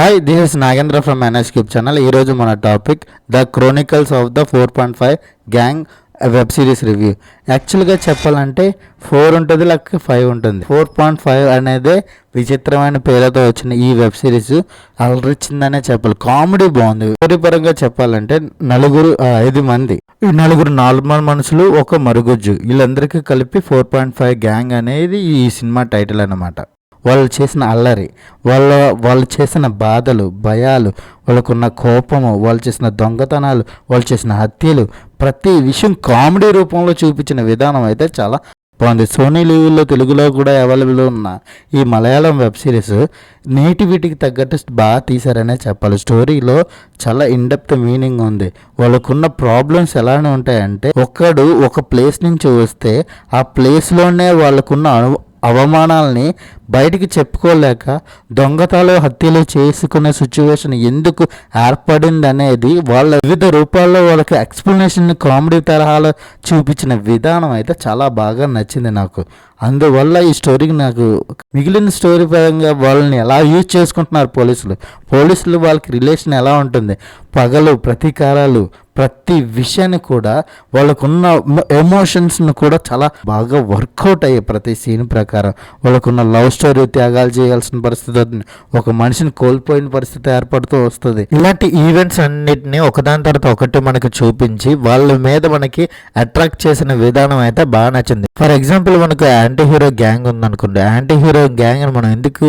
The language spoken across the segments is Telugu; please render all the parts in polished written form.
Hi, this is Nagendra from NSCube channel. ఈరోజు మన topic the Chronicles of the 4.5 gang web series review. యాక్చువల్గా చెప్పాలంటే 4 ఉంటుంది, లేక 5 ఉంటుంది. 4.5 అనేది విచిత్రమైన పేరుతో వచ్చిన ఈ వెబ్ సిరీస్ అలరించిందనే చెప్పాలి. కామెడీ బాగుంది. స్టోరీ పరంగా చెప్పాలంటే 5 మంది, ఈ 4 నార్మల్ మనుషులు, ఒక మరుగుజ్జు, వీళ్ళందరికీ కలిపి 4.5 గ్యాంగ్ అనేది ఈ సినిమా టైటిల్ అన్నమాట. వాళ్ళు చేసిన అల్లరి, వాళ్ళు చేసిన బాధలు, భయాలు, వాళ్ళకున్న కోపము, వాళ్ళు చేసిన దొంగతనాలు, వాళ్ళు చేసిన హత్యలు, ప్రతి విషయం కామెడీ రూపంలో చూపించిన విధానం అయితే చాలా బాగుంది. సోనీ లీవ్లో తెలుగులో కూడా అవైలబుల్ ఉన్న ఈ మలయాళం వెబ్ సిరీస్ నేటివిటీకి తగ్గట్టు బాగా తీశారనే చెప్పాలి. స్టోరీలో చాలా ఇన్డెప్త్ మీనింగ్ ఉంది. వాళ్ళకున్న ప్రాబ్లమ్స్ ఎలానే ఉంటాయంటే, ఒక ప్లేస్ నుంచి వస్తే ఆ ప్లేస్లోనే వాళ్ళకున్న అవమానాలని బయటికి చెప్పుకోలేక దొంగతనాలు, హత్యలు చేసుకునే సిచ్యువేషన్ ఎందుకు ఏర్పడింది అనేది వాళ్ళ వివిధ రూపాల్లో వాళ్ళకి ఎక్స్ప్లెనేషన్ కామెడీ తరహాలో చూపించిన విధానం అయితే చాలా బాగా నచ్చింది నాకు. అందువల్ల ఈ స్టోరీకి నాకు మిగిలిన స్టోరీ పరంగా వాళ్ళని ఎలా యూజ్ చేసుకుంటున్నారు పోలీసులు వాళ్ళకి రిలేషన్ ఎలా ఉంటుంది, పగలు, ప్రతీకారాలు, ప్రతి విషయాన్ని కూడా వాళ్ళకున్న ఎమోషన్స్ను కూడా చాలా బాగా వర్కౌట్ అయ్యే ప్రతి సీన్ ప్రకారం వాళ్ళకున్న లవ్ స్టోరీ, త్యాగాలు చేయాల్సిన పరిస్థితి అవుతుంది, ఒక మనిషిని కోల్పోయిన పరిస్థితి ఏర్పడుతూ వస్తుంది. ఇలాంటి ఈవెంట్స్ అన్నిటిని ఒకదాని తర్వాత ఒకటి మనకి చూపించి వాళ్ళ మీద మనకి అట్రాక్ట్ చేసిన విధానం అయితే బాగా నచ్చింది. ఫర్ ఎగ్జాంపుల్, మనకు యాంటీ హీరో గ్యాంగ్ ఉందనుకోండి, యాంటీ హీరో గ్యాంగ్ అని మనం ఎందుకు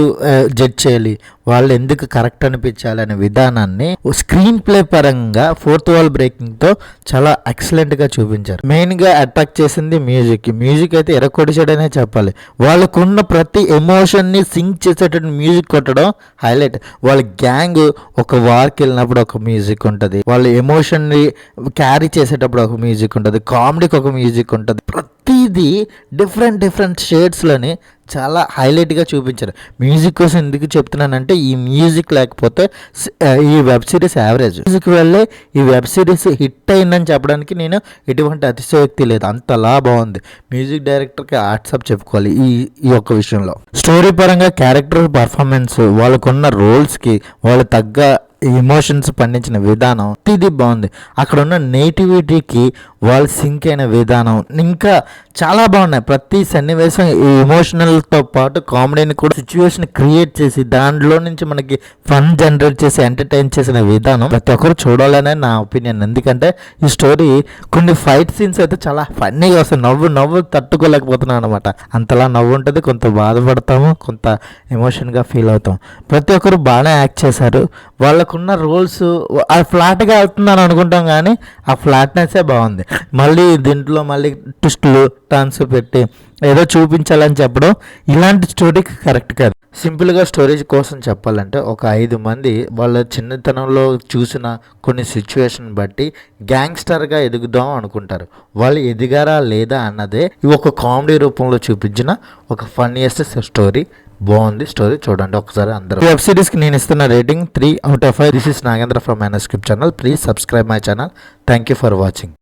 జడ్జ్ చేయాలి, వాళ్ళు ఎందుకు కరెక్ట్ అనిపించాలి అనే విధానాన్ని స్క్రీన్ ప్లే పరంగా ఫోర్త్ వాల్ బ్రేకింగ్ తో చాలా ఎక్సలెంట్ గా చూపించారు. మెయిన్ గా అట్రాక్ట్ చేసింది మ్యూజిక్ అయితే ఎరకొడిచాడనే చెప్పాలి. వాళ్ళకున్న ప్రతి ఎమోషన్ ని సింక్ చేసేటట్టు మ్యూజిక్ కొట్టడం హైలైట్. వాళ్ళ గ్యాంగ్ ఒక వార్కి వెళ్ళినప్పుడు ఒక మ్యూజిక్ ఉంటుంది, వాళ్ళ ఎమోషన్ ని క్యారీ చేసేటప్పుడు ఒక మ్యూజిక్ ఉంటుంది, కామెడీకి ఒక మ్యూజిక్ ఉంటుంది. ప్రతిదీ డిఫరెంట్ షేడ్స్లోని చాలా హైలైట్గా చూపించారు. మ్యూజిక్ కోసం ఎందుకు చెప్తున్నానంటే, ఈ మ్యూజిక్ లేకపోతే ఈ వెబ్ సిరీస్ యావరేజ్. మ్యూజిక్ వల్లే ఈ వెబ్ సిరీస్ హిట్ అయిందని చెప్పడానికి నేను ఎటువంటి అతిశయోక్తి లేదు, అంతలా బాగుంది. మ్యూజిక్ డైరెక్టర్కి వాట్సాప్ చెప్పుకోవాలి ఈ ఒక్క విషయంలో. స్టోరీ పరంగా క్యారెక్టర్ పర్ఫార్మెన్స్, వాళ్ళకున్న రోల్స్కి వాళ్ళు తగ్గ ఎమోషన్స్ పండించిన విధానం ఇది బాగుంది. అక్కడ ఉన్న నేటివిటీకి వాళ్ళు సింక్ అయిన విధానం ఇంకా చాలా బాగున్నాయి. ప్రతి సన్నివేశం ఈ ఎమోషనల్తో పాటు కామెడీని కూడా సిచ్యువేషన్ క్రియేట్ చేసి దాంట్లో నుంచి మనకి ఫన్ జనరేట్ చేసి ఎంటర్టైన్ చేసిన విధానం ప్రతి ఒక్కరు చూడాలనే నా ఒపీనియన్. ఎందుకంటే ఈ స్టోరీ కొన్ని ఫైట్ సీన్స్ అయితే చాలా ఫన్నీగా వస్తాయి, నవ్వు తట్టుకోలేకపోతున్నాను అనమాట. అంతలా నవ్వు ఉంటుంది, కొంత బాధపడతాము, కొంత ఎమోషన్గా ఫీల్ అవుతాం. ప్రతి ఒక్కరు బాగానే యాక్ట్ చేశారు. వాళ్ళకున్న రోల్స్ ఫ్లాట్గా వెళ్తుందని అనుకుంటాం, కానీ ఆ ఫ్లాట్నెస్సే బాగుంది. మళ్ళీ దీంట్లో ట్విస్టులు, టర్న్స్ పెట్టి ఏదో చూపించాలని చెప్పడం ఇలాంటి స్టోరీకి కరెక్ట్ కాదు. సింపుల్గా స్టోరేజ్ కోసం చెప్పాలంటే, ఒక 5 మంది వాళ్ళ చిన్నతనంలో చూసిన కొన్ని సిచ్యువేషన్ బట్టి గ్యాంగ్స్టర్గా ఎదుగుదాం అనుకుంటారు. వాళ్ళు ఎదిగారా లేదా అన్నదే ఒక కామెడీ రూపంలో చూపించిన ఒక ఫన్నీయెస్ట్ స్టోరీ. బాగుంది స్టోరీ, చూడండి ఒకసారి అందరూ. వెబ్ సిరీస్కి నేను ఇస్తున్న rating 3 out of 5. This is Nagendra from NSCube channel. Please subscribe my channel. Thank you for watching.